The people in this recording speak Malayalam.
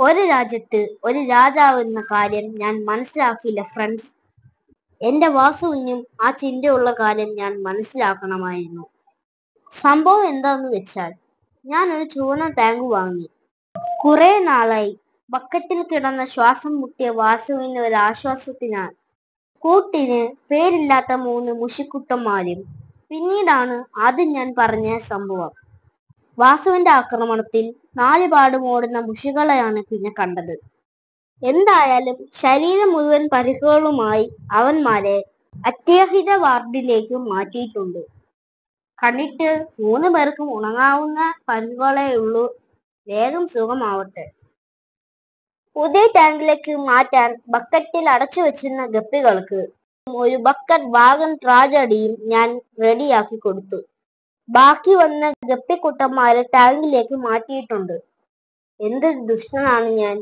ഒരു രാജ്യത്ത് ഒരു രാജാവ് എന്ന കാര്യം ഞാൻ മനസ്സിലാക്കിയില്ല ഫ്രണ്ട്സ്. എന്റെ വാസുവിനും ആ ചിന്തയുള്ള കാര്യം ഞാൻ മനസ്സിലാക്കണമായിരുന്നു. സംഭവം എന്താന്ന് വെച്ചാൽ, ഞാൻ ഒരു ചുവന്ന ടാങ്ക് വാങ്ങി. കുറെ നാളായി ബക്കറ്റിൽ കിടന്ന ശ്വാസം മുട്ടിയ വാസുവിന് ഒരു ആശ്വാസത്തിനായി കൂട്ടിന് പേരില്ലാത്ത 3 മുഷിക്കുട്ടന്മാരും. പിന്നീടാണ് ആദ്യം ഞാൻ പറഞ്ഞ സംഭവം. വാസുവിന്റെ ആക്രമണത്തിൽ 4 പാടും ഓടുന്ന മുഷികളെയാണ് പിന്നെ കണ്ടത്. എന്തായാലും ശരീരം മുഴുവൻ പരിക്കുകളുമായി അവന്മാരെ അത്യാഹിത വാർഡിലേക്ക് മാറ്റിയിട്ടുണ്ട്. കണ്ടിട്ട് 3 പേർക്കും ഉണങ്ങാവുന്ന പരിക്കുകളേയുള്ളൂ. വേഗം സുഖമാവട്ടെ. പുതിയ ടാങ്കിലേക്ക് മാറ്റാൻ ബക്കറ്റിൽ അടച്ചു വെച്ചിരുന്ന ഗപ്പികൾക്ക് ഒരു ബക്കറ്റ് വാഗൺ ട്രാജഡിയും ഞാൻ റെഡിയാക്കി കൊടുത്തു. ബാക്കി വന്ന ഗപ്പിക്കുട്ടന്മാരെ ടാങ്കിലേക്ക് മാറ്റിയിട്ടുണ്ട്. എന്തൊരു ദുഷ്ടനാണ് ഞാൻ.